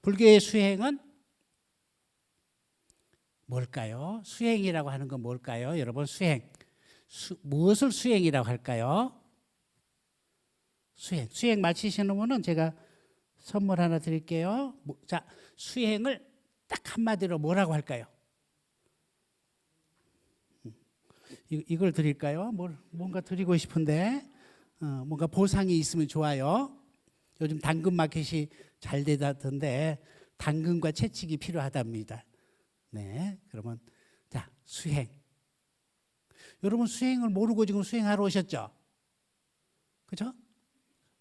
불교의 수행은 뭘까요? 수행이라고 하는 건 뭘까요? 여러분 수행. 무엇을 수행이라고 할까요? 수행 마치시는 분은 제가 선물 하나 드릴게요. 자, 수행을 딱 한마디로 뭐라고 할까요? 이걸 드릴까요? 뭔가 드리고 싶은데 뭔가 보상이 있으면 좋아요. 요즘 당근 마켓이 잘 되다던데 당근과 채찍이 필요하답니다. 네, 그러면 자 수행. 여러분 수행을 모르고 지금 수행하러 오셨죠? 그죠?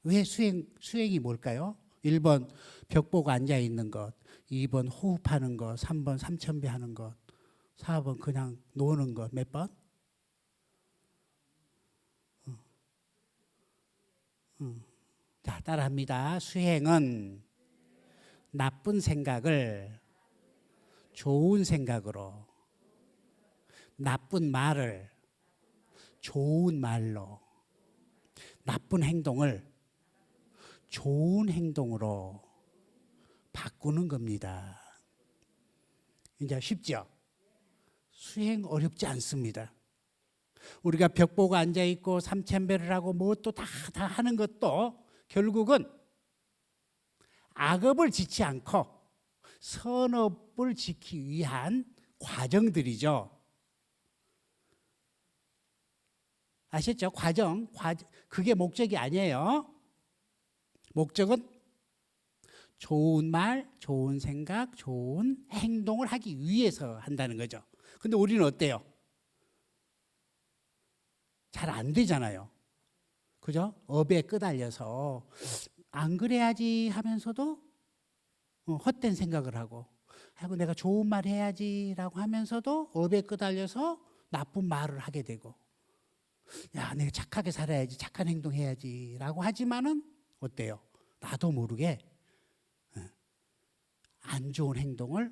왜 수행이 뭘까요? 1번 벽 보고 앉아 있는 것, 2번 호흡하는 것, 3번 삼천배 하는 것, 4번 그냥 노는 것. 몇 번? 자, 따라합니다. 수행은 나쁜 생각을 좋은 생각으로, 나쁜 말을 좋은 말로, 나쁜 행동을 좋은 행동으로 바꾸는 겁니다. 이제 쉽죠? 수행 어렵지 않습니다. 우리가 벽 보고 앉아 있고 삼천배를 하고 뭐 또 다 하는 것도 결국은 악업을 짓지 않고 선업을 지키기 위한 과정들이죠. 아셨죠? 과정. 그게 목적이 아니에요. 목적은 좋은 말, 좋은 생각, 좋은 행동을 하기 위해서 한다는 거죠. 근데 우리는 어때요? 잘 안 되잖아요. 그죠? 업에 끄달려서 안 그래야지 하면서도 헛된 생각을 하고, 아이고 내가 좋은 말 해야지라고 하면서도 업에 끄달려서 나쁜 말을 하게 되고, 야 내가 착하게 살아야지, 착한 행동 해야지라고 하지만은 어때요? 나도 모르게 안 좋은 행동을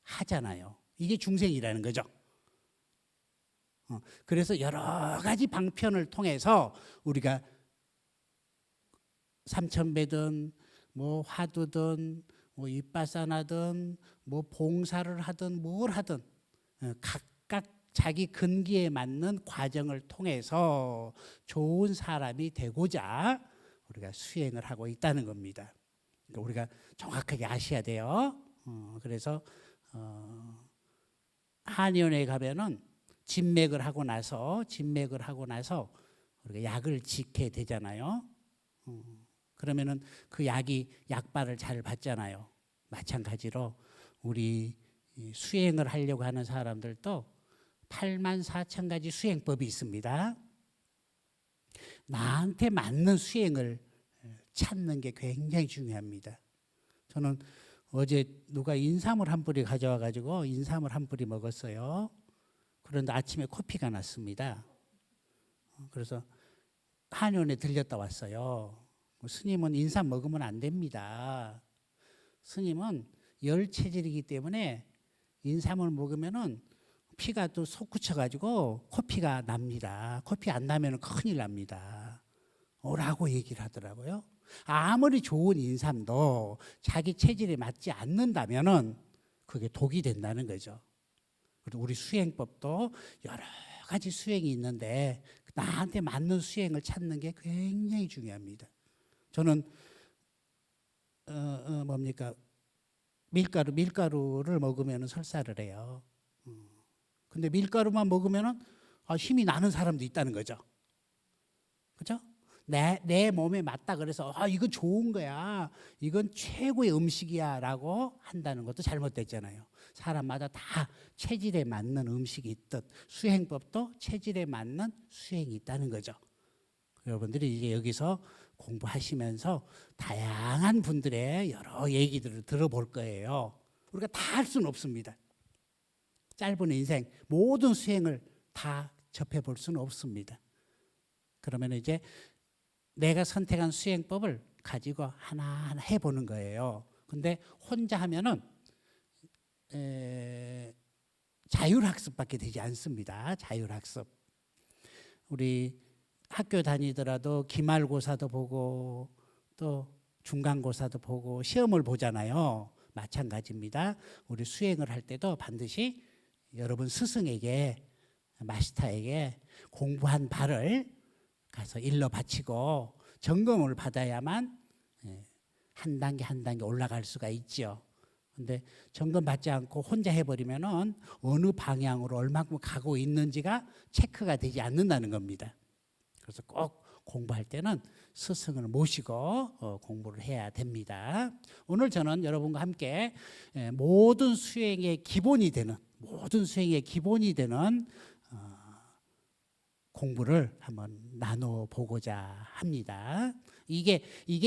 하잖아요. 이게 중생이라는 거죠. 그래서 여러 가지 방편을 통해서 우리가 삼천배든 뭐 화두든 뭐 윗바사나든 뭐 봉사를 하든 뭘 하든 각각 자기 근기에 맞는 과정을 통해서 좋은 사람이 되고자 우리가 수행을 하고 있다는 겁니다. 그러니까 우리가 정확하게 아셔야 돼요. 그래서 한의원에 가면은 진맥을 하고 나서 우리가 약을 짓게 되잖아요. 그러면은 그 약이 약발을 잘 받잖아요. 마찬가지로 우리 수행을 하려고 하는 사람들도 84,000가지 수행법이 있습니다. 나한테 맞는 수행을 찾는 게 굉장히 중요합니다. 저는 어제 누가 인삼을 한 뿌리 가져와 가지고 인삼을 한 뿌리 먹었어요. 그런데 아침에 코피가 났습니다. 그래서 한의원에 들렸다 왔어요. 스님은 인삼 먹으면 안 됩니다. 스님은 열 체질이기 때문에 인삼을 먹으면은 피가 또 솟구쳐가지고 코피가 납니다. 코피 안 나면은 큰일 납니다. 라고 얘기를 하더라고요. 아무리 좋은 인삼도 자기 체질에 맞지 않는다면은 그게 독이 된다는 거죠. 그리고 우리 수행법도 여러 가지 수행이 있는데 나한테 맞는 수행을 찾는 게 굉장히 중요합니다. 저는 뭡니까 밀가루를 먹으면 설사를 해요. 근데 밀가루만 먹으면 힘이 나는 사람도 있다는 거죠. 그렇죠? 내 몸에 맞다 그래서 이건 좋은 거야, 이건 최고의 음식이야 라고 한다는 것도 잘못됐잖아요. 사람마다 다 체질에 맞는 음식이 있듯 수행법도 체질에 맞는 수행이 있다는 거죠. 여러분들이 이제 여기서 공부하시면서 다양한 분들의 여러 얘기들을 들어볼 거예요. 우리가 다 할 수는 없습니다. 짧은 인생 모든 수행을 다 접해볼 수는 없습니다. 그러면 이제 내가 선택한 수행법을 가지고 하나하나 해보는 거예요. 근데 혼자 하면은 자율학습밖에 되지 않습니다. 자율학습. 우리 학교 다니더라도 기말고사도 보고 또 중간고사도 보고 시험을 보잖아요. 마찬가지입니다. 우리 수행을 할 때도 반드시 여러분 스승에게 마스터에게 공부한 바를 가서 일러 바치고 점검을 받아야만 한 단계 한 단계 올라갈 수가 있죠. 근데 점검받지 않고 혼자 해버리면은 어느 방향으로 얼마큼 가고 있는지가 체크가 되지 않는다는 겁니다. 그래서 꼭 공부할 때는 스승을 모시고 공부를 해야 됩니다. 오늘 저는 여러분과 함께 모든 수행의 기본이 되는 공부를 한번 나눠보고자 합니다. 이게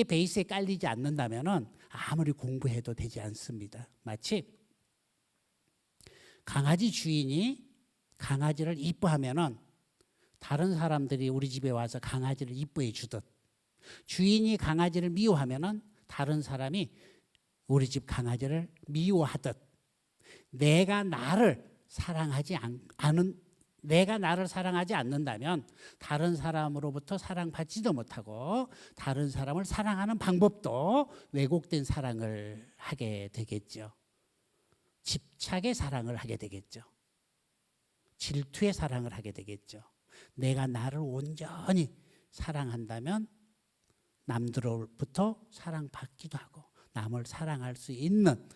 베이스에 깔리지 않는다면은 아무리 공부해도 되지 않습니다. 마치 강아지 주인이 강아지를 이뻐하면은 다른 사람들이 우리 집에 와서 강아지를 이뻐해 주듯, 주인이 강아지를 미워하면은 다른 사람이 우리 집 강아지를 미워하듯, 내가 나를 사랑하지 않는다면 다른 사람으로부터 사랑받지도 못하고 다른 사람을 사랑하는 방법도 왜곡된 사랑을 하게 되겠죠. 집착의 사랑을 하게 되겠죠. 질투의 사랑을 하게 되겠죠. 내가 나를 온전히 사랑한다면 남들로부터 사랑받기도 하고 남을 사랑할 수 있는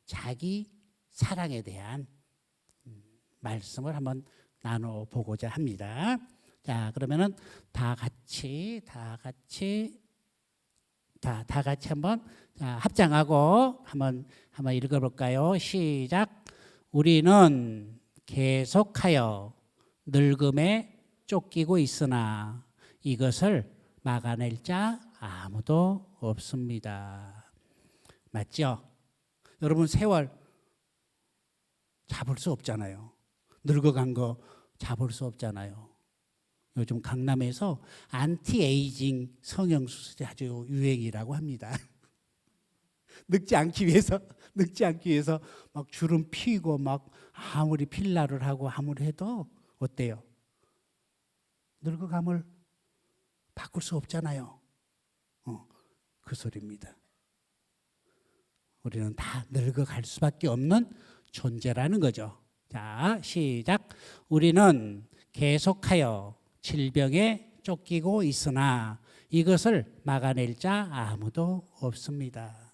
자기 사랑에 대한 말씀을 한번 나눠보고자 합니다. 자, 그러면은 다 같이 한번 합장하고 한번 읽어볼까요? 시작. 우리는 계속하여 늙음에 쫓기고 있으나 이것을 막아낼 자 아무도 없습니다. 맞죠? 여러분 세월 잡을 수 없잖아요. 늙어간 거 잡을 수 없잖아요. 요즘 강남에서 안티에이징 성형수술이 아주 유행이라고 합니다. 늙지 않기 위해서 막 주름 피고 막 아무리 필라를 하고 아무리 해도 어때요? 늙어감을 바꿀 수 없잖아요. 그 소리입니다. 우리는 다 늙어갈 수밖에 없는 존재라는 거죠. 자, 시작. 우리는 계속하여 질병에 쫓기고 있으나 이것을 막아낼 자 아무도 없습니다.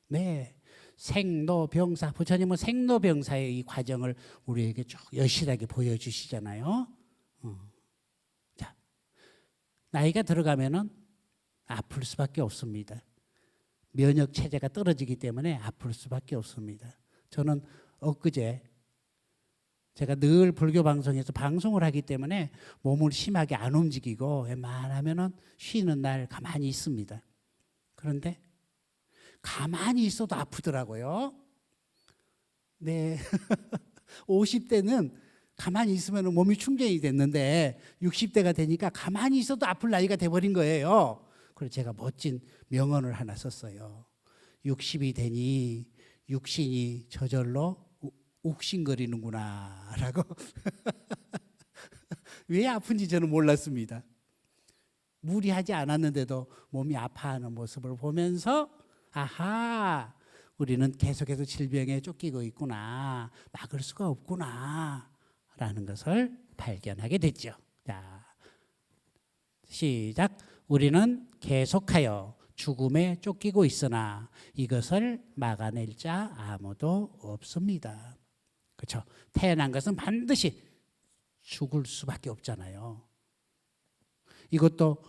네, 생로병사, 부처님은 생로병사의 이 과정을 우리에게 쭉 여실하게 보여주시잖아요. 자, 나이가 들어가면은 아플 수밖에 없습니다. 면역 체제가 떨어지기 때문에 아플 수밖에 없습니다. 저는 엊그제 제가 늘 불교 방송에서 방송을 하기 때문에 몸을 심하게 안 움직이고 웬만하면은 쉬는 날 가만히 있습니다. 그런데 가만히 있어도 아프더라고요. 네. 50대는 가만히 있으면 몸이 충전이 됐는데 60대가 되니까 가만히 있어도 아플 나이가 돼버린 거예요. 그래서 제가 멋진 명언을 하나 썼어요. 60이 되니 육신이 저절로 욱신거리는구나 라고. 왜 아픈지 저는 몰랐습니다. 무리하지 않았는데도 몸이 아파하는 모습을 보면서 아하, 우리는 계속해서 질병에 쫓기고 있구나, 막을 수가 없구나 라는 것을 발견하게 됐죠. 자, 시작. 우리는 계속하여 죽음에 쫓기고 있으나 이것을 막아낼 자 아무도 없습니다. 그렇죠? 태어난 것은 반드시 죽을 수밖에 없잖아요. 이것도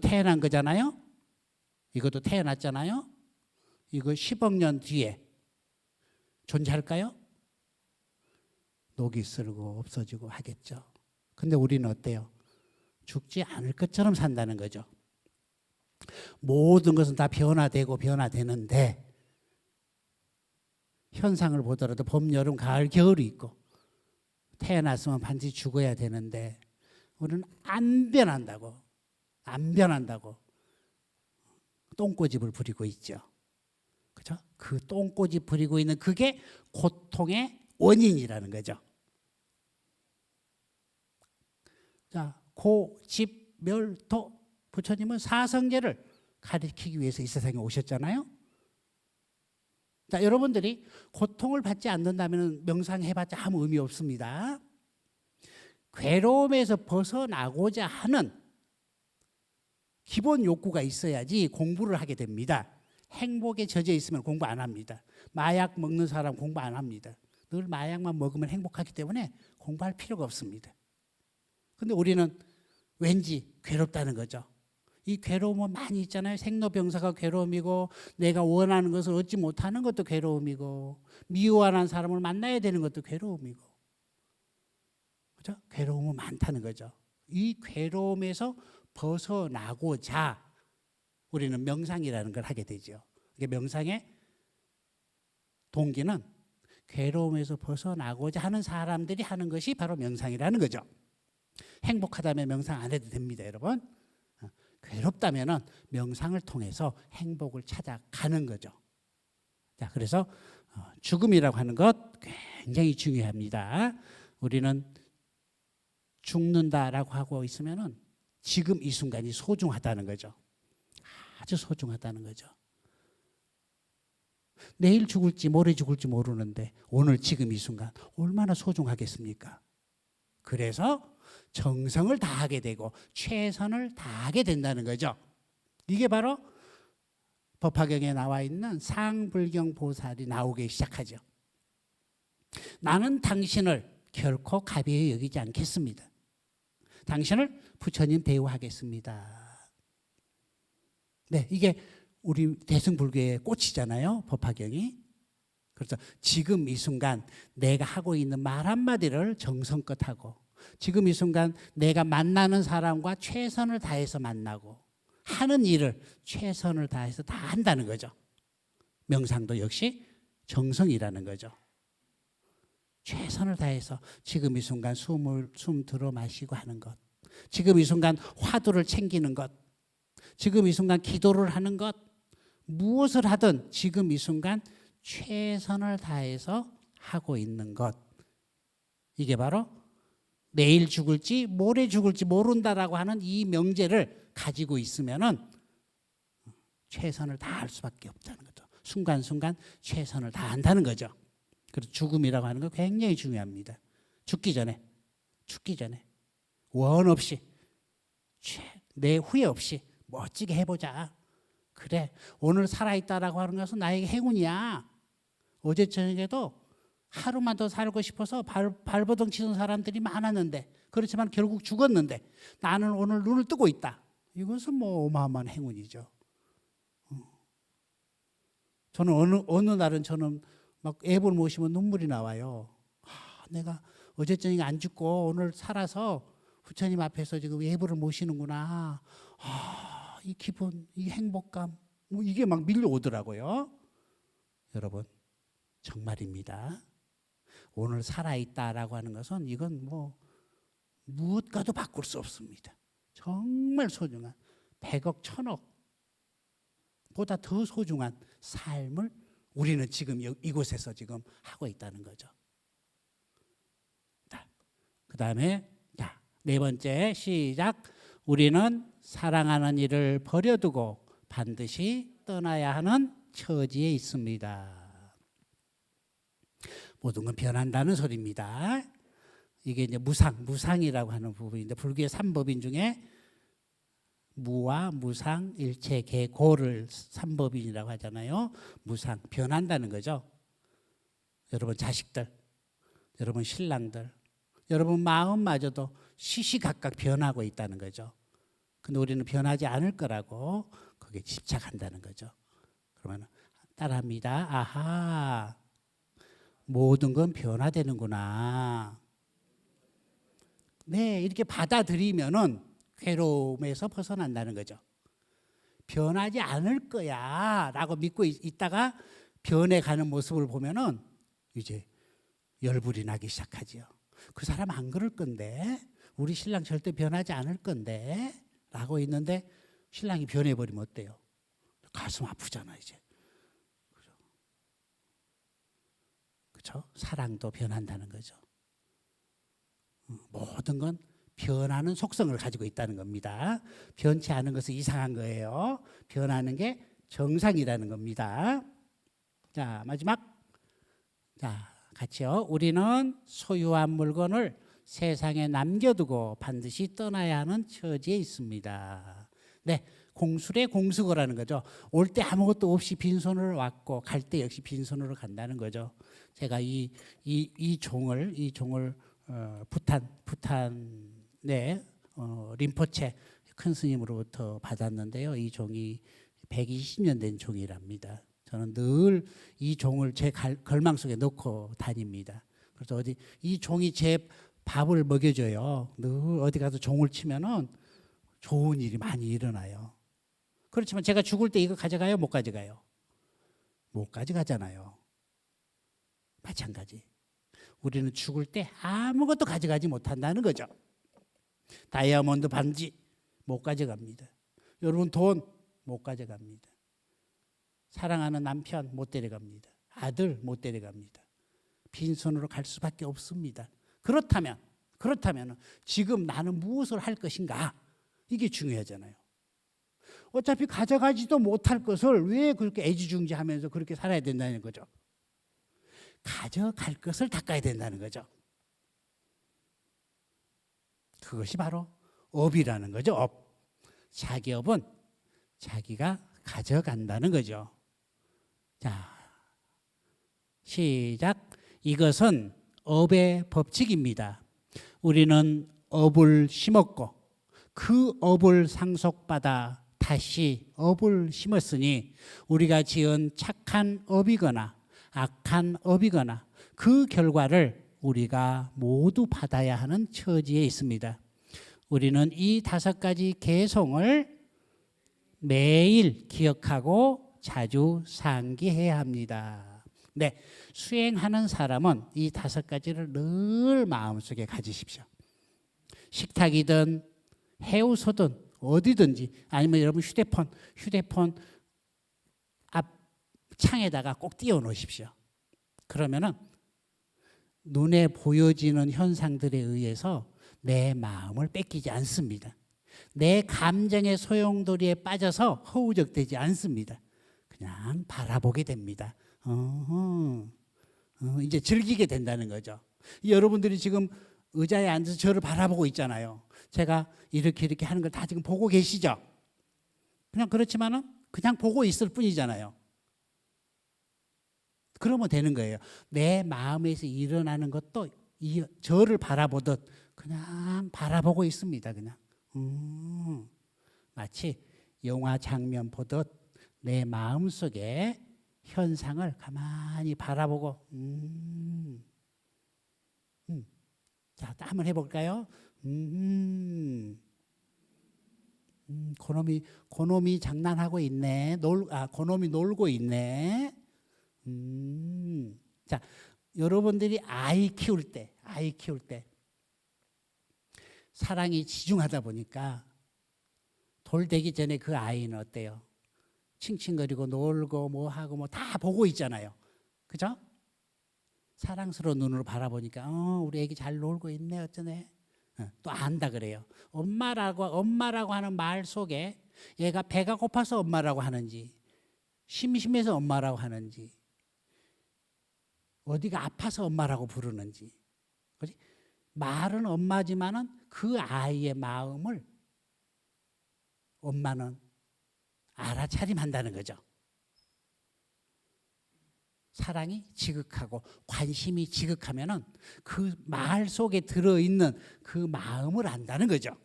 태어난 거잖아요. 이것도 태어났잖아요. 이거 10억 년 뒤에 존재할까요? 녹이 슬고 없어지고 하겠죠. 근데 우리는 어때요? 죽지 않을 것처럼 산다는 거죠. 모든 것은 다 변화되는데 현상을 보더라도 봄, 여름, 가을, 겨울이 있고 태어났으면 반드시 죽어야 되는데 우리는 안 변한다고 똥꼬집을 부리고 있죠. 그렇죠? 그 똥꼬집 부리고 있는 그게 고통의 원인이라는 거죠. 자, 고집멸도 부처님은 사성제를 가리키기 위해서 이 세상에 오셨잖아요. 자, 여러분들이 고통을 받지 않는다면 명상해봤자 아무 의미 없습니다. 괴로움에서 벗어나고자 하는 기본 욕구가 있어야지 공부를 하게 됩니다. 행복에 젖어 있으면 공부 안 합니다. 마약 먹는 사람 공부 안 합니다. 늘 마약만 먹으면 행복하기 때문에 공부할 필요가 없습니다. 근데 우리는 왠지 괴롭다는 거죠. 이 괴로움은 많이 있잖아요. 생로병사가 괴로움이고, 내가 원하는 것을 얻지 못하는 것도 괴로움이고, 미워하는 사람을 만나야 되는 것도 괴로움이고, 그죠? 괴로움은 많다는 거죠. 이 괴로움에서 벗어나고자 우리는 명상이라는 걸 하게 되죠. 명상의 동기는 괴로움에서 벗어나고자 하는 사람들이 하는 것이 바로 명상이라는 거죠. 행복하다면 명상 안 해도 됩니다, 여러분. 괴롭다면 명상을 통해서 행복을 찾아가는 거죠. 자, 그래서 죽음이라고 하는 것 굉장히 중요합니다. 우리는 죽는다라고 하고 있으면 지금 이 순간이 소중하다는 거죠. 아주 소중하다는 거죠. 내일 죽을지 모레 죽을지 모르는데 오늘 지금 이 순간 얼마나 소중하겠습니까? 그래서 정성을 다하게 되고 최선을 다하게 된다는 거죠. 이게 바로 법화경에 나와 있는 상불경 보살이 나오기 시작하죠. 나는 당신을 결코 가벼이 여기지 않겠습니다. 당신을 부처님 대우하겠습니다. 네, 이게 우리 대승불교의 꽃이잖아요. 법화경이. 그래서 지금 이 순간 내가 하고 있는 말 한마디를 정성껏 하고, 지금 이 순간 내가 만나는 사람과 최선을 다해서 만나고, 하는 일을 최선을 다해서 다 한다는 거죠. 명상도 역시 정성이라는 거죠. 최선을 다해서 지금 이 순간 숨 들어 마시고 하는 것, 지금 이 순간 화두를 챙기는 것, 지금 이 순간 기도를 하는 것, 무엇을 하든 지금 이 순간 최선을 다해서 하고 있는 것, 이게 바로 내일 죽을지 모레 죽을지 모른다라고 하는 이 명제를 가지고 있으면은 최선을 다할 수밖에 없다는 거죠. 순간순간 최선을 다한다는 거죠. 그래서 죽음이라고 하는 거 굉장히 중요합니다. 죽기 전에 원 없이, 내 후회 없이 멋지게 해보자. 그래, 오늘 살아있다라고 하는 것은 나에게 행운이야. 어제 저녁에도 하루만 더 살고 싶어서 발버둥 치는 사람들이 많았는데, 그렇지만 결국 죽었는데 나는 오늘 눈을 뜨고 있다. 이것은 뭐 어마어마한 행운이죠. 저는 어느 날은 저는 막 앱을 모시면 눈물이 나와요. 내가 어제 저녁에 안 죽고 오늘 살아서 부처님 앞에서 지금 예불을 모시는구나. 이 기분, 이 행복감, 뭐 이게 막 밀려오더라고요. 여러분, 정말입니다. 오늘 살아있다라고 하는 것은 이건 뭐 무엇과도 바꿀 수 없습니다. 정말 소중한 100억, 1000억보다 더 소중한 삶을 우리는 지금 이곳에서 지금 하고 있다는 거죠. 그 다음에 네 번째 시작. 우리는 사랑하는 이를 버려두고 반드시 떠나야 하는 처지에 있습니다. 모든 건 변한다는 소리입니다. 이게 이제 무상이라고 하는 부분인데, 불교의 3법인 중에 무와 무상, 일체, 개고를 3법인이라고 하잖아요. 무상, 변한다는 거죠. 여러분 자식들, 여러분 신랑들, 여러분 마음마저도 시시각각 변하고 있다는 거죠. 근데 우리는 변하지 않을 거라고 거기에 집착한다는 거죠. 그러면 따라합니다. 아하, 모든 건 변화되는구나. 네, 이렇게 받아들이면은 괴로움에서 벗어난다는 거죠. 변하지 않을 거야 라고 믿고 있다가 변해가는 모습을 보면은 이제 열불이 나기 시작하죠. 그 사람 안 그럴 건데, 우리 신랑 절대 변하지 않을 건데 라고 있는데 신랑이 변해버리면 어때요? 가슴 아프잖아 이제. 그렇죠? 사랑도 변한다는 거죠. 모든 건 변하는 속성을 가지고 있다는 겁니다. 변치 않은 것은 이상한 거예요. 변하는 게 정상이라는 겁니다. 자, 마지막. 자, 같이요. 우리는 소유한 물건을 세상에 남겨두고 반드시 떠나야 하는 처지에 있습니다. 네, 공술의 공수거라는 거죠. 올 때 아무것도 없이 빈손으로 왔고 갈 때 역시 빈손으로 간다는 거죠. 제가 이 종을 부탄의 림포체 큰 스님으로부터 받았는데요. 이 종이 120년 된 종이랍니다. 저는 늘 이 종을 제 걸망 속에 넣고 다닙니다. 그래서 어디 이 종이 제 밥을 먹여줘요. 늘 어디 가서 종을 치면은 좋은 일이 많이 일어나요. 그렇지만 제가 죽을 때 이거 가져가요? 못 가져가요? 못 가져가잖아요. 마찬가지. 우리는 죽을 때 아무것도 가져가지 못한다는 거죠. 다이아몬드 반지 못 가져갑니다. 여러분 돈 못 가져갑니다. 사랑하는 남편 못 데려갑니다. 아들 못 데려갑니다. 빈손으로 갈 수밖에 없습니다. 그렇다면 지금 나는 무엇을 할 것인가? 이게 중요하잖아요. 어차피 가져가지도 못할 것을 왜 그렇게 애지중지하면서 그렇게 살아야 된다는 거죠. 가져갈 것을 닦아야 된다는 거죠. 그것이 바로 업이라는 거죠. 업. 자기 업은 자기가 가져간다는 거죠. 자, 시작. 이것은 업의 법칙입니다. 우리는 업을 심었고 그 업을 상속받아 다시 업을 심었으니 우리가 지은 착한 업이거나 악한 업이거나 그 결과를 우리가 모두 받아야 하는 처지에 있습니다. 우리는 이 5가지 개성을 매일 기억하고 자주 상기해야 합니다. 네, 수행하는 사람은 이 5가지를 늘 마음속에 가지십시오. 식탁이든 해우소든 어디든지 아니면 여러분 휴대폰 앞 창에다가 꼭 띄워 놓으십시오. 그러면은 눈에 보여지는 현상들에 의해서 내 마음을 뺏기지 않습니다. 내 감정의 소용돌이에 빠져서 허우적대지 않습니다. 그냥 바라보게 됩니다. 이제 즐기게 된다는 거죠. 여러분들이 지금 의자에 앉아서 저를 바라보고 있잖아요. 제가 이렇게 하는 걸 다 지금 보고 계시죠? 그냥 그렇지만은 그냥 보고 있을 뿐이잖아요. 그러면 되는 거예요. 내 마음에서 일어나는 것도 저를 바라보듯 그냥 바라보고 있습니다. 그냥 마치 영화 장면 보듯 내 마음속에 현상을 가만히 바라보고 자, 또 한번 해볼까요? 고놈이 장난하고 있네. 고놈이 놀고 있네. 자, 여러분들이 아이 키울 때 사랑이 지중하다 보니까 돌 되기 전에 그 아이는 어때요? 칭칭거리고 놀고 뭐 하고 뭐 다 보고 있잖아요. 그죠? 사랑스러운 눈으로 바라보니까 우리 애기 잘 놀고 있네 어쩌네. 또 안다 그래요. 엄마라고 하는 말 속에 얘가 배가 고파서 엄마라고 하는지 심심해서 엄마라고 하는지 어디가 아파서 엄마라고 부르는지. 그렇지? 말은 엄마지만은 그 아이의 마음을 엄마는 알아차림한다는 거죠. 사랑이 지극하고 관심이 지극하면은 그 말 속에 들어있는 그 마음을 안다는 거죠.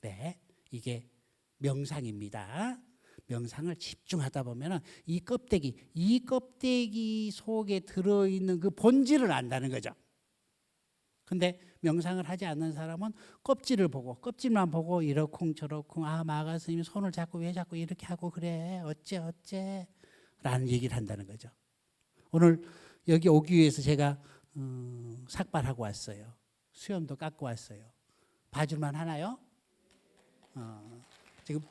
네, 이게 명상입니다. 명상을 집중하다 보면은 이 껍데기 속에 들어있는 그 본질을 안다는 거죠. 근데 명상을 하지 않는 사람은 껍질만 보고 이러쿵저러쿵 마가 스님이 손을 잡고 왜 자꾸 이렇게 하고 그래 어째 라는 얘기를 한다는 거죠. 오늘 여기 오기 위해서 제가 삭발하고 왔어요. 수염도 깎고 왔어요. 봐줄만 하나요? 지금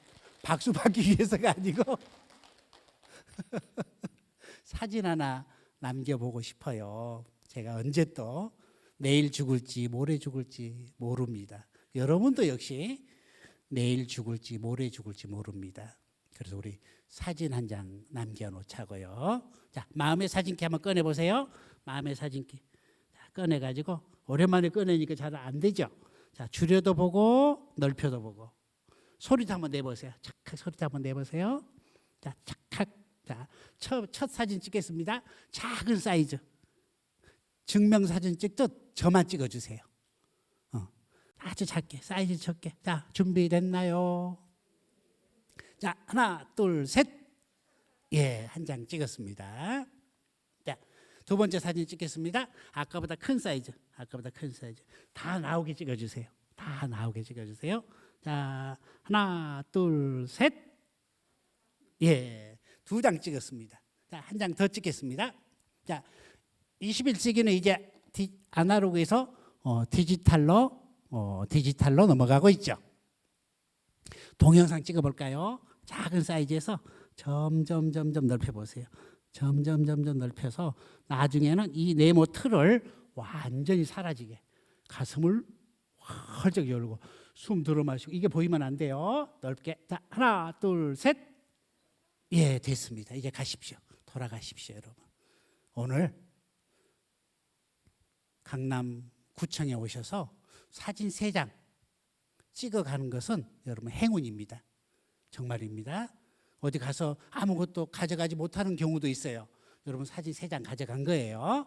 박수 받기 위해서가 아니고 사진 하나 남겨보고 싶어요. 제가 언제 또 내일 죽을지 모레 죽을지 모릅니다. 여러분도 역시 내일 죽을지 모레 죽을지 모릅니다. 그래서 우리 사진 한 장 남겨놓자고요. 자, 마음의 사진기 한번 꺼내보세요. 마음의 사진기. 자, 꺼내가지고 오랜만에 꺼내니까 잘 안 되죠. 자, 줄여도 보고 넓혀도 보고 소리도 한번 내보세요. 착각 소리도 한번 내보세요. 자, 착각. 자, 첫 사진 찍겠습니다. 작은 사이즈. 증명사진 찍듯 저만 찍어주세요. 아주 작게, 사이즈 작게. 자, 준비됐나요? 자, 하나, 둘, 셋. 예, 한 장 찍었습니다. 자, 두 번째 사진 찍겠습니다. 아까보다 큰 사이즈. 아까보다 큰 사이즈. 다 나오게 찍어주세요. 다 나오게 찍어주세요. 자, 하나, 둘, 셋. 예, 두 장 찍었습니다. 자, 한 장 더 찍겠습니다. 자, 21세기는 이제 아날로그에서 디지털로 넘어가고 있죠. 동영상 찍어볼까요? 작은 사이즈에서 점점 넓혀보세요. 점점 넓혀서 나중에는 이 네모 틀을 완전히 사라지게 가슴을 활짝 열고 숨 들어 마시고 이게 보이면 안 돼요. 넓게. 자, 하나, 둘, 셋. 예, 됐습니다. 이제 가십시오. 돌아가십시오, 여러분. 오늘 강남구청에 오셔서 사진 3장 찍어가는 것은 여러분 행운입니다. 정말입니다. 어디 가서 아무것도 가져가지 못하는 경우도 있어요. 여러분 사진 3장 가져간 거예요.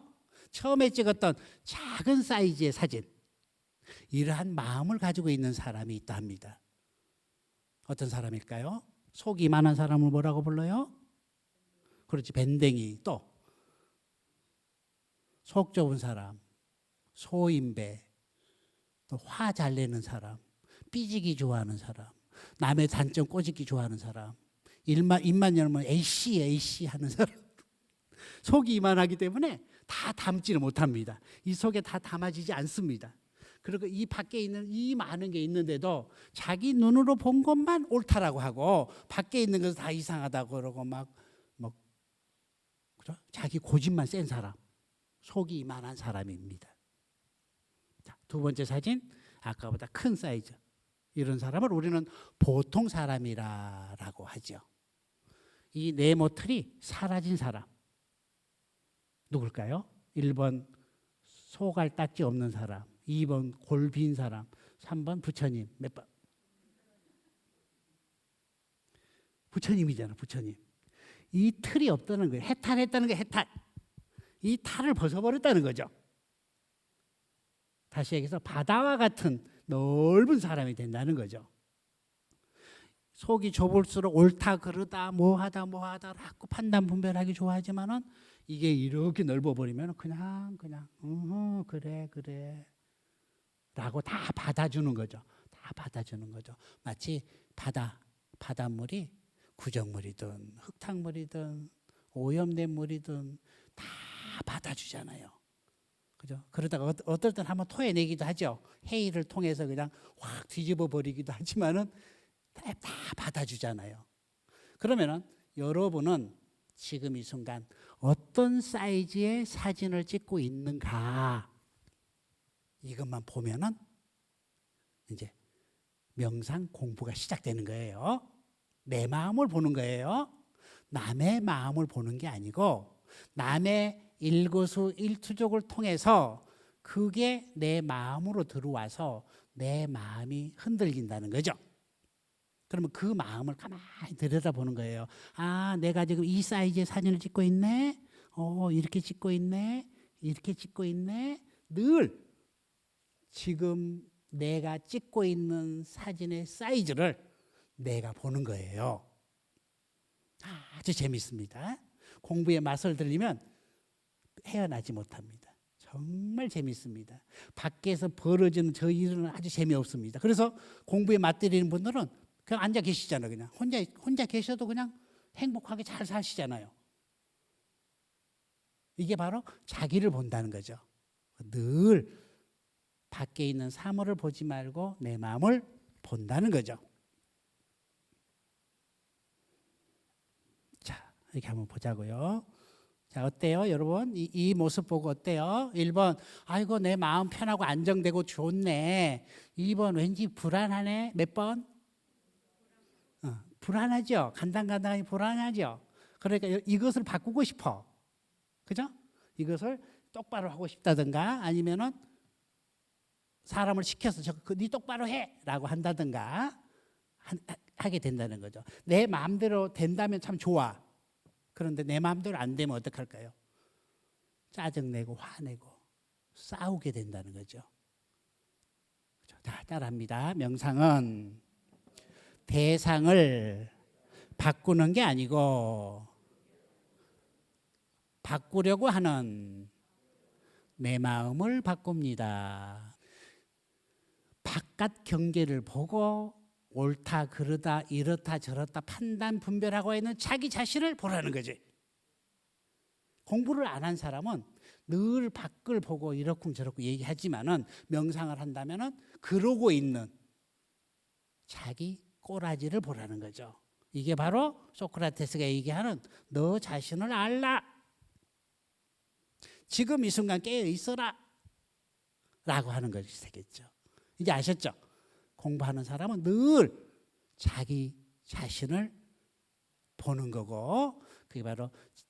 처음에 찍었던 작은 사이즈의 사진. 이러한 마음을 가지고 있는 사람이 있다 합니다. 어떤 사람일까요? 속이 이만한 사람을 뭐라고 불러요? 그렇지, 밴댕이. 또 속 좁은 사람, 소인배, 또 화 잘 내는 사람, 삐지기 좋아하는 사람, 남의 단점 꼬집기 좋아하는 사람, 입만 열면 에이씨 하는 사람. 속이 이만하기 때문에 다 담지를 못합니다. 이 속에 다 담아지지 않습니다. 그리고 이 밖에 있는 이 많은 게 있는데도 자기 눈으로 본 것만 옳다라고 하고 밖에 있는 것은 다 이상하다고 그러고 막 그죠? 자기 고집만 센 사람, 속이 이만한 사람입니다. 자, 두 번째 사진, 아까보다 큰 사이즈. 이런 사람을 우리는 보통 사람이라고 하죠. 이 네모 틀이 사라진 사람 누굴까요? 1번 소갈딱지 없는 사람, 2번 골 빈 사람, 3번 부처님. 몇 번? 부처님이잖아, 부처님. 이 틀이 없다는 거예요. 해탈했다는 게 해탈. 이 탈을 벗어버렸다는 거죠. 다시 얘기해서 바다와 같은 넓은 사람이 된다는 거죠. 속이 좁을수록 옳다 그르다 뭐하다 라고 판단 분별하기 좋아하지만은 이게 이렇게 넓어버리면 그냥 그래 라고 다 받아주는 거죠. 다 받아주는 거죠. 마치 바닷물이 구정물이든 흙탕물이든 오염된 물이든 다 받아주잖아요. 그죠? 그러다가 어떨 땐 한번 토해내기도 하죠. 회의를 통해서 그냥 확 뒤집어 버리기도 하지만은 다 받아주잖아요. 그러면은 여러분은 지금 이 순간 어떤 사이즈의 사진을 찍고 있는가 이것만 보면은 이제 명상 공부가 시작되는 거예요. 내 마음을 보는 거예요. 남의 마음을 보는 게 아니고 남의 일거수일투족을 통해서 그게 내 마음으로 들어와서 내 마음이 흔들린다는 거죠. 그러면 그 마음을 가만히 들여다보는 거예요. 아, 내가 지금 이 사이즈의 사진을 찍고 있네. 이렇게 찍고 있네. 이렇게 찍고 있네. 늘 지금 내가 찍고 있는 사진의 사이즈를 내가 보는 거예요. 아주 재밌습니다. 공부에 맛을 들리면 헤어나지 못합니다. 정말 재밌습니다. 밖에서 벌어지는 저 일은 아주 재미없습니다. 그래서 공부에 맛들이는 분들은 그냥 앉아 계시잖아요. 그냥 혼자 계셔도 그냥 행복하게 잘 사시잖아요. 이게 바로 자기를 본다는 거죠. 늘 밖에 있는 사물을 보지 말고 내 마음을 본다는 거죠. 자, 이렇게 한번 보자고요. 자, 어때요, 여러분? 이 모습 보고 어때요? 1번, 아이고, 내 마음 편하고 안정되고 좋네. 2번, 왠지 불안하네. 몇 번? 불안하죠? 간당간당하니 불안하죠? 그러니까 이것을 바꾸고 싶어. 그죠? 이것을 똑바로 하고 싶다든가 아니면은 사람을 시켜서 네 똑바로 해라고 한다든가 하게 된다는 거죠. 내 마음대로 된다면 참 좋아. 그런데 내 마음대로 안 되면 어떡할까요? 짜증내고 화내고 싸우게 된다는 거죠. 자, 따라합니다. 명상은 대상을 바꾸는 게 아니고 바꾸려고 하는 내 마음을 바꿉니다. 바깥 경계를 보고 옳다 그르다 이렇다 저렇다 판단 분별하고 있는 자기 자신을 보라는 거지. 공부를 안 한 사람은 늘 밖을 보고 이러쿵저러쿵 얘기하지만은 명상을 한다면은 그러고 있는 자기 꼬라지를 보라는 거죠. 이게 바로 소크라테스가 얘기하는 너 자신을 알라. 지금 이 순간 깨어 있어라. 라고 하는 것이 되겠죠. 이제 아셨죠? 공부하는 사람은 늘 자기 자신을 보는 거고, 그게 바로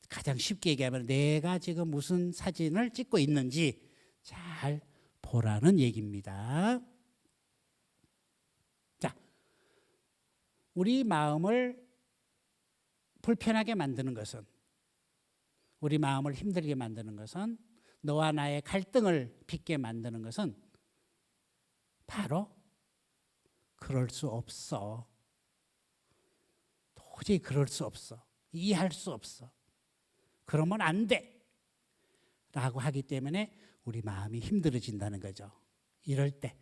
가장 쉽게 얘기하면 내가 지금 무슨 사진을 찍고 있는지 잘 보라는 얘기입니다. 자, 우리 마음을 불편하게 만드는 것은, 우리 마음을 힘들게 만드는 것은, 너와 나의 갈등을 빚게 만드는 것은 바로 그럴 수 없어. 도저히 그럴 수 없어. 이해할 수 없어. 그러면 안 돼. 라고 하기 때문에 우리 마음이 힘들어진다는 거죠. 이럴 때.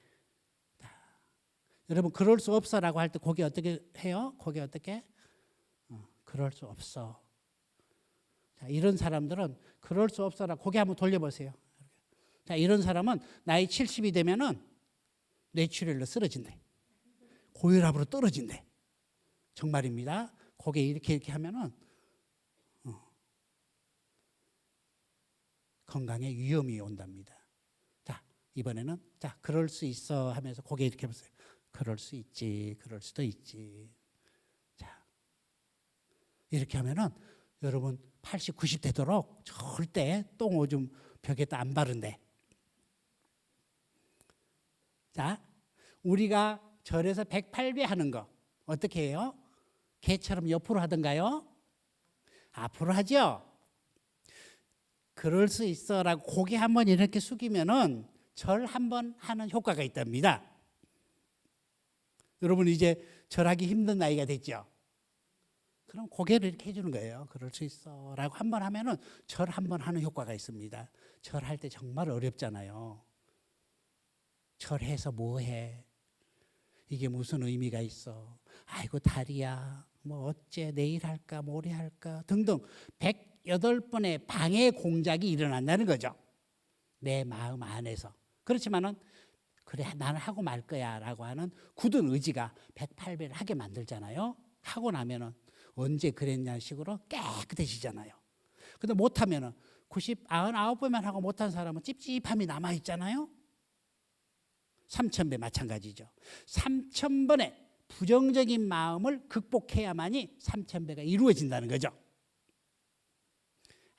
여러분, 그럴 수 없어 라고 할 때 고개 어떻게 해요? 고개 어떻게? 그럴 수 없어. 자, 이런 사람들은 그럴 수 없어 라고 고개 한번 돌려보세요. 자, 이런 사람은 나이 70이 되면은 뇌출혈로 쓰러진대. 고혈압으로 떨어진대. 정말입니다. 고개 이렇게 하면은 건강에 위험이 온답니다. 자, 이번에는 자, 그럴 수 있어 하면서 고개 이렇게 해보세요. 그럴 수 있지, 그럴 수도 있지. 자, 이렇게 하면은 여러분 80, 90 되도록 절대 똥 오줌 벽에다 안 바른대. 자, 우리가 절에서 108배 하는 거 어떻게 해요? 개처럼 옆으로 하던가요? 앞으로 하죠? 그럴 수 있어라고 고개 한번 이렇게 숙이면은 절 한번 하는 효과가 있답니다. 여러분 이제 절하기 힘든 나이가 됐죠? 그럼 고개를 이렇게 해주는 거예요. 그럴 수 있어라고 한번 하면은 절 한번 하는 효과가 있습니다. 절할 때 정말 어렵잖아요. 절해서 뭐해? 이게 무슨 의미가 있어? 아이고 다리야. 뭐 어째 내일 할까 모레 할까 등등 108번의 방해 공작이 일어난다는 거죠. 내 마음 안에서. 그렇지만은 그래 나는 하고 말 거야 라고 하는 굳은 의지가 108배를 하게 만들잖아요. 하고 나면은 언제 그랬냐 식으로 깨끗해지잖아요. 근데 못하면은 99번만 하고 못한 사람은 찝찝함이 남아있잖아요. 3000배 마찬가지죠. 3000번의 부정적인 마음을 극복해야만이 3000배가 이루어진다는 거죠.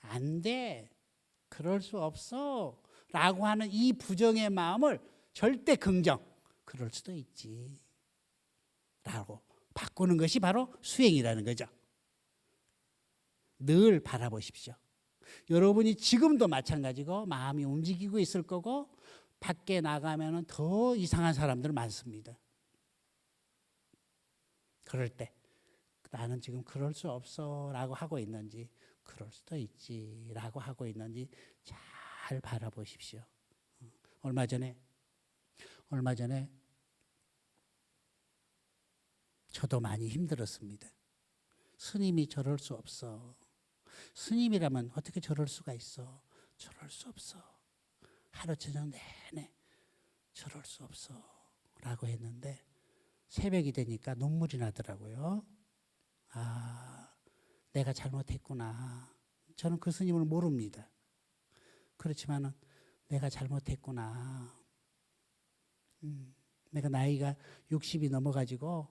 안 돼. 그럴 수 없어. 라고 하는 이 부정의 마음을 절대 긍정. 그럴 수도 있지. 라고 바꾸는 것이 바로 수행이라는 거죠. 늘 바라보십시오. 여러분이 지금도 마찬가지고 마음이 움직이고 있을 거고 밖에 나가면 더 이상한 사람들 많습니다. 그럴 때 나는 지금 그럴 수 없어 라고 하고 있는지 그럴 수도 있지 라고 하고 있는지 잘 바라보십시오. 얼마 전에 저도 많이 힘들었습니다. 스님이 저럴 수 없어. 스님이라면 어떻게 저럴 수가 있어. 저럴 수 없어. 하루 저녁 내내 저럴 수 없어 라고 했는데 새벽이 되니까 눈물이 나더라고요. 아, 내가 잘못했구나. 저는 그 스님을 모릅니다. 그렇지만은 내가 잘못했구나. 내가 나이가 60이 넘어가지고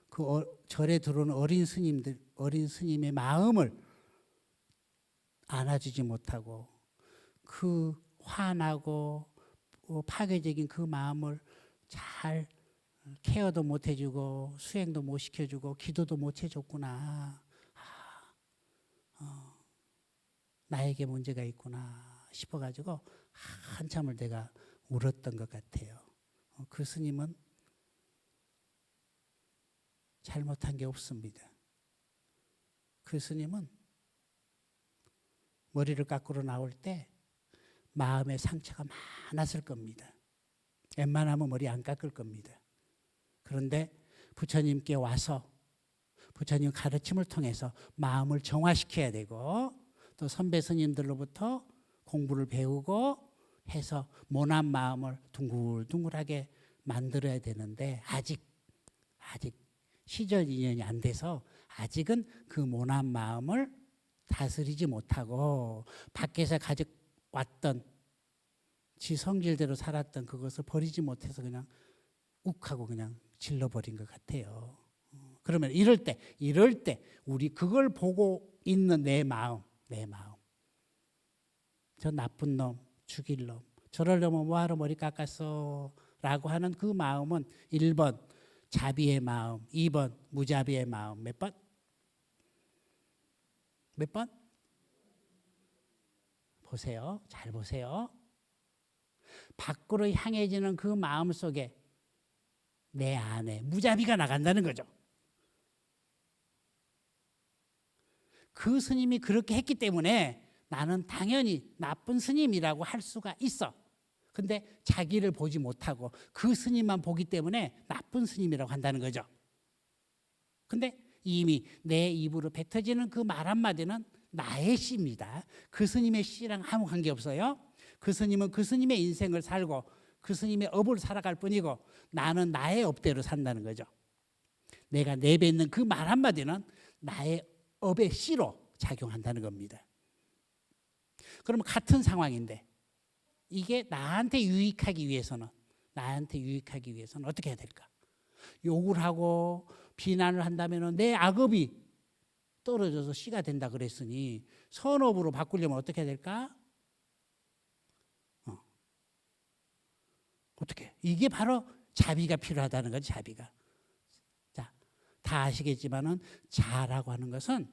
그 절에 들어오는 어린 스님의 마음을 안아주지 못하고 그 화나고 파괴적인 그 마음을 잘 케어도 못 해주고 수행도 못 시켜주고 기도도 못 해줬구나. 나에게 문제가 있구나 싶어가지고 한참을 내가 울었던 것 같아요. 그 스님은 잘못한 게 없습니다. 그 스님은 머리를 깎으러 나올 때 마음에 상처가 많았을 겁니다. 웬만하면 머리 안 깎을 겁니다. 그런데 부처님께 와서 부처님 가르침을 통해서 마음을 정화시켜야 되고 또 선배 스님들로부터 공부를 배우고 해서 모난 마음을 둥글둥글하게 만들어야 되는데 아직 시절 인연이 안 돼서 아직은 그 모난 마음을 다스리지 못하고 밖에서 가져왔던 지 성질대로 살았던 그것을 버리지 못해서 그냥 욱하고 그냥 질러버린 것 같아요. 그러면 이럴 때 우리 그걸 보고 있는 내 마음 저 나쁜 놈, 죽일 놈, 저러려면 뭐하러 머리 깎았어 라고 하는 그 마음은 1번 자비의 마음, 2번 무자비의 마음. 몇 번? 몇 번? 보세요. 잘 보세요. 밖으로 향해지는 그 마음 속에 내 안에 무자비가 나간다는 거죠. 그 스님이 그렇게 했기 때문에 나는 당연히 나쁜 스님이라고 할 수가 있어. 근데 자기를 보지 못하고 그 스님만 보기 때문에 나쁜 스님이라고 한다는 거죠. 근데 이미 내 입으로 뱉어지는 그 말 한마디는 나의 씨입니다. 그 스님의 씨랑 아무 관계없어요. 그 스님은 그 스님의 인생을 살고 그 스님의 업을 살아갈 뿐이고 나는 나의 업대로 산다는 거죠. 내가 내뱉는 그 말 한마디는 나의 업의 씨로 작용한다는 겁니다. 그러면 같은 상황인데 이게 나한테 유익하기 위해서는 어떻게 해야 될까? 욕을 하고 비난을 한다면 내 악업이 떨어져서 씨가 된다 그랬으니 선업으로 바꾸려면 어떻게 해야 될까? 어떻게? 이게 바로 자비가 필요하다는 거지, 자비가. 자, 다 아시겠지만은 자라고 하는 것은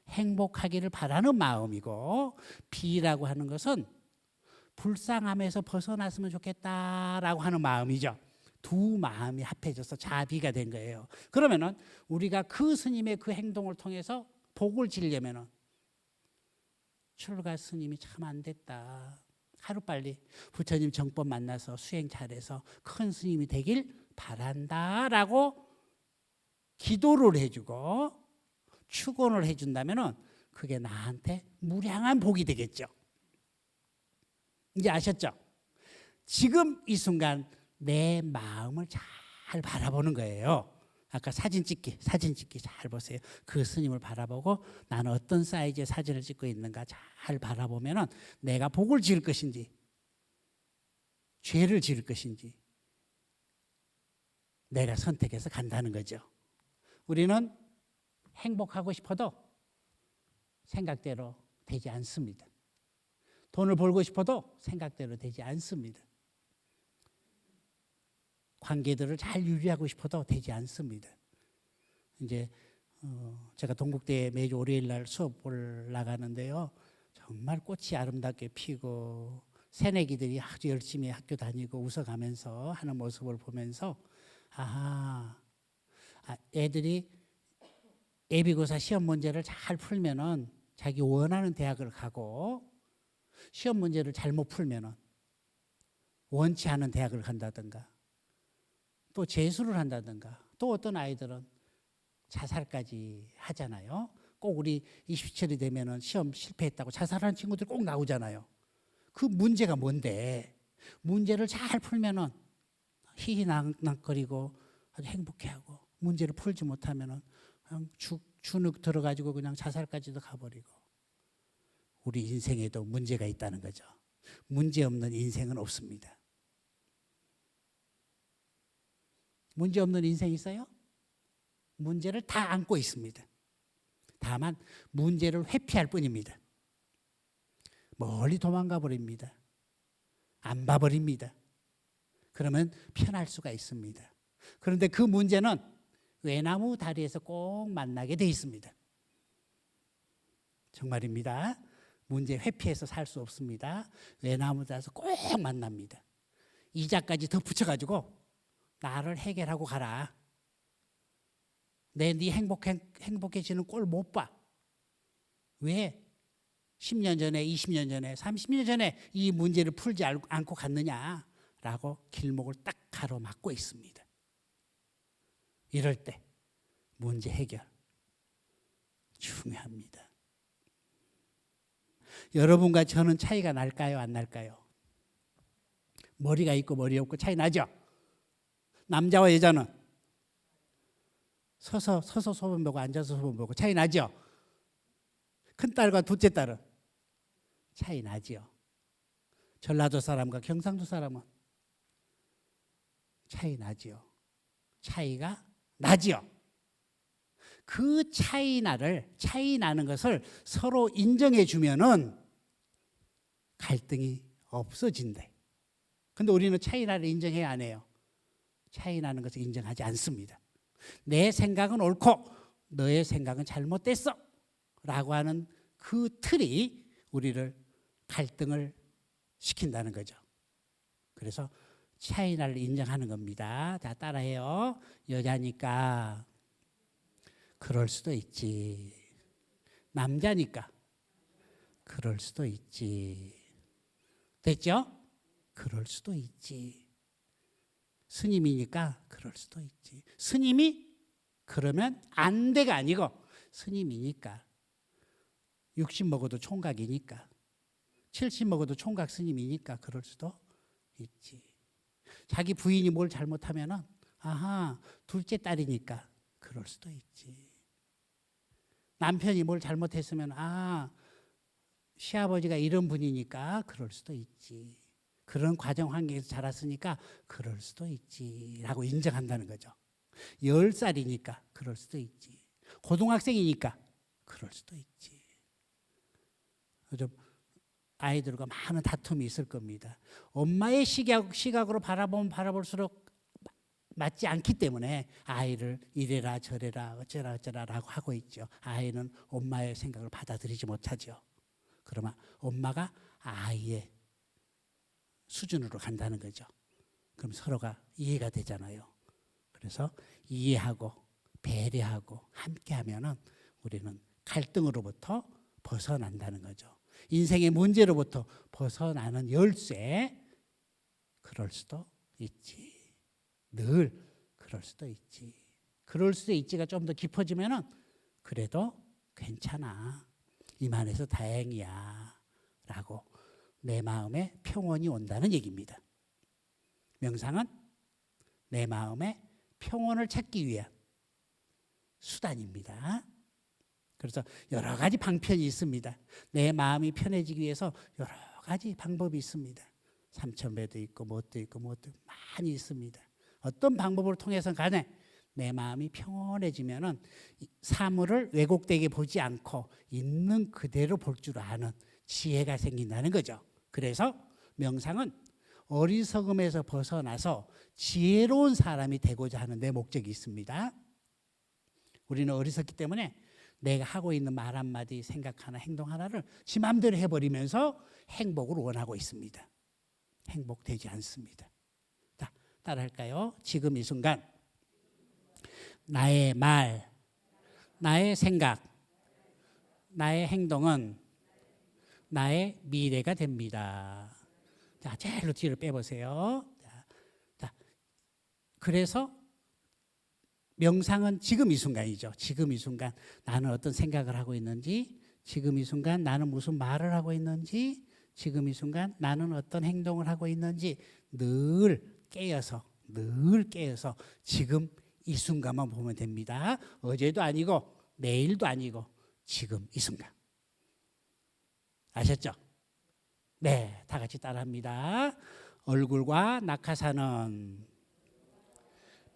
행복하기를 바라는 마음이고 비라고 하는 것은 불쌍함에서 벗어났으면 좋겠다라고 하는 마음이죠. 두 마음이 합해져서 자비가 된 거예요. 그러면은 우리가 그 스님의 그 행동을 통해서 복을 지려면은 출가 스님이 참 안 됐다. 하루빨리 부처님 정법 만나서 수행 잘해서 큰 스님이 되길 바란다라고 기도를 해주고 축원을 해준다면은 그게 나한테 무량한 복이 되겠죠. 이제 아셨죠? 지금 이 순간 내 마음을 잘 바라보는 거예요. 아까 사진 찍기 잘 보세요. 그 스님을 바라보고 나는 어떤 사이즈의 사진을 찍고 있는가 잘 바라보면은 내가 복을 지을 것인지 죄를 지을 것인지 내가 선택해서 간다는 거죠. 우리는 행복하고 싶어도 생각대로 되지 않습니다. 돈을 벌고 싶어도 생각대로 되지 않습니다. 관계들을 잘 유지하고 싶어도 되지 않습니다. 이제 제가 동국대에 매주 월요일 날 수업을 나가는데요. 정말 꽃이 아름답게 피고 새내기들이 아주 열심히 학교 다니고 웃어가면서 하는 모습을 보면서 애들이 예비고사 시험 문제를 잘 풀면은 자기 원하는 대학을 가고 시험 문제를 잘못 풀면은 원치 않은 대학을 간다든가 또 재수를 한다든가 또 어떤 아이들은 자살까지 하잖아요. 꼭 우리 20시철이 되면은 시험 실패했다고 자살하는 친구들 꼭 나오잖아요. 그 문제가 뭔데? 문제를 잘 풀면은 희희낙낙거리고 아주 행복해하고 문제를 풀지 못하면은 그냥 주눅 들어가지고 그냥 자살까지도 가버리고 우리 인생에도 문제가 있다는 거죠. 문제 없는 인생은 없습니다. 문제 없는 인생 있어요? 문제를 다 안고 있습니다. 다만 문제를 회피할 뿐입니다. 멀리 도망가 버립니다. 안 봐버립니다. 그러면 편할 수가 있습니다. 그런데 그 문제는 외나무 다리에서 꼭 만나게 돼 있습니다. 정말입니다. 문제 회피해서 살 수 없습니다. 외나무 다리에서 꼭 만납니다. 이자까지 덧붙여가지고 나를 해결하고 가라. 네 행복해지는 꼴 못 봐. 왜 10년 전에, 20년 전에, 30년 전에 이 문제를 풀지 않고 갔느냐라고 길목을 딱 가로막고 있습니다. 이럴 때 문제 해결 중요합니다. 여러분과 저는 차이가 날까요? 안 날까요? 머리가 있고 머리 없고 차이 나죠? 남자와 여자는 서서 소변 보고 앉아서 소변 보고 차이 나죠? 큰딸과 둘째 딸은 차이 나지요. 전라도 사람과 경상도 사람은 차이 나지요. 차이가 나지요. 그 차이 나는 것을 서로 인정해 주면은 갈등이 없어진대. 근데 우리는 차이 나를 인정해야 안 해요. 차이 나는 것을 인정하지 않습니다. 내 생각은 옳고 너의 생각은 잘못됐어 라고 하는 그 틀이 우리를 갈등을 시킨다는 거죠. 그래서 차이 나를 인정하는 겁니다. 자, 따라해요. 여자니까 그럴 수도 있지. 남자니까 그럴 수도 있지. 됐죠? 그럴 수도 있지. 스님이니까 그럴 수도 있지. 스님이 그러면 안 돼가 아니고 스님이니까 60 먹어도 총각이니까 70 먹어도 총각 스님이니까 그럴 수도 있지. 자기 부인이 뭘 잘못하면은 아하 둘째 딸이니까 그럴 수도 있지. 남편이 뭘 잘못했으면 아 시아버지가 이런 분이니까 그럴 수도 있지. 그런 과정 환경에서 자랐으니까 그럴 수도 있지라고 인정한다는 거죠. 10살이니까 그럴 수도 있지. 고등학생이니까 그럴 수도 있지. 좀 아이들과 많은 다툼이 있을 겁니다. 엄마의 시각으로 바라보면 바라볼수록 맞지 않기 때문에 아이를 이래라 저래라 어쩌라라고 하고 있죠. 아이는 엄마의 생각을 받아들이지 못하죠. 그러면 엄마가 아이의 수준으로 간다는 거죠. 그럼 서로가 이해가 되잖아요. 그래서 이해하고 배려하고 함께하면은 우리는 갈등으로부터 벗어난다는 거죠. 인생의 문제로부터 벗어나는 열쇠. 그럴 수도 있지. 늘 그럴 수도 있지. 그럴 수도 있지가 좀 더 깊어지면은 그래도 괜찮아. 이만해서 다행이야. 라고 내 마음에 평온이 온다는 얘기입니다. 명상은 내 마음에 평온을 찾기 위한 수단입니다. 그래서 여러 가지 방편이 있습니다. 내 마음이 편해지기 위해서 여러 가지 방법이 있습니다. 삼천배도 있고 뭣도 있고 많이 있습니다. 어떤 방법을 통해서 간에 내 마음이 평온해지면은 사물을 왜곡되게 보지 않고 있는 그대로 볼 줄 아는 지혜가 생긴다는 거죠. 그래서 명상은 어리석음에서 벗어나서 지혜로운 사람이 되고자 하는 내 목적이 있습니다. 우리는 어리석기 때문에 내가 하고 있는 말 한마디, 생각 하나, 행동 하나를 지 마음대로 해버리면서 행복을 원하고 있습니다. 행복되지 않습니다. 자, 따라할까요? 지금 이 순간 나의 말, 나의 생각, 나의 행동은 나의 미래가 됩니다. 자, 제일로 뒤를 빼보세요. 자, 그래서 명상은 지금 이 순간이죠. 지금 이 순간 나는 어떤 생각을 하고 있는지, 지금 이 순간 나는 무슨 말을 하고 있는지, 지금 이 순간 나는 어떤 행동을 하고 있는지 늘 깨어서 지금 이 순간만 보면 됩니다. 어제도 아니고 내일도 아니고 지금 이 순간. 아셨죠? 네, 다 같이 따라합니다. 얼굴과 낙하산은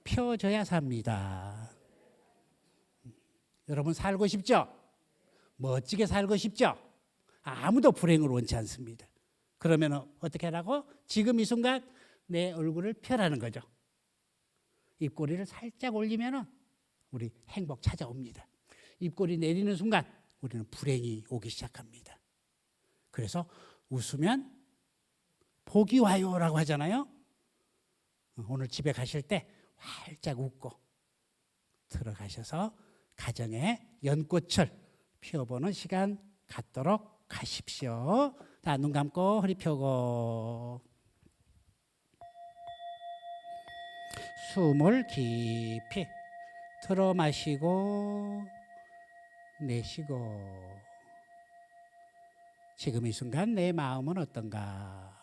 펴져야 삽니다. 여러분 살고 싶죠? 멋지게 살고 싶죠? 아무도 불행을 원치 않습니다. 그러면 어떻게 하라고? 지금 이 순간 내 얼굴을 펴라는 거죠. 입꼬리를 살짝 올리면 우리 행복 찾아옵니다. 입꼬리 내리는 순간 우리는 불행이 오기 시작합니다. 그래서 웃으면 복이 와요라고 하잖아요. 오늘 집에 가실 때 활짝 웃고 들어가셔서 가정에 연꽃을 피워보는 시간 갖도록 하십시오. 자, 눈 감고 허리 펴고 숨을 깊이 들어 마시고 내쉬고 지금 이 순간 내 마음은 어떤가?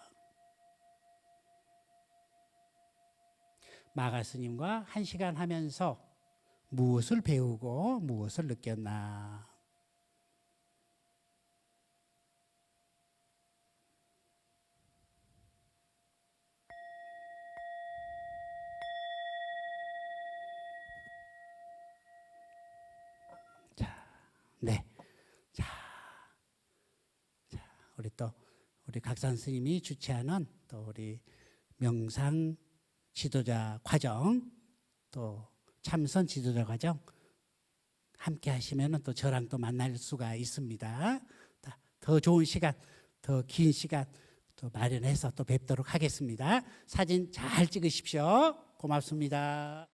마가 스님과 1시간 하면서 무엇을 배우고 무엇을 느꼈나? 자, 네. 자, 우리 각산 스님이 주최하는 또 우리 명상 지도자 과정, 또 참선 지도자 과정 함께 하시면 또 저랑 또 만날 수가 있습니다. 더 좋은 시간, 더 긴 시간 또 마련해서 또 뵙도록 하겠습니다. 사진 잘 찍으십시오. 고맙습니다.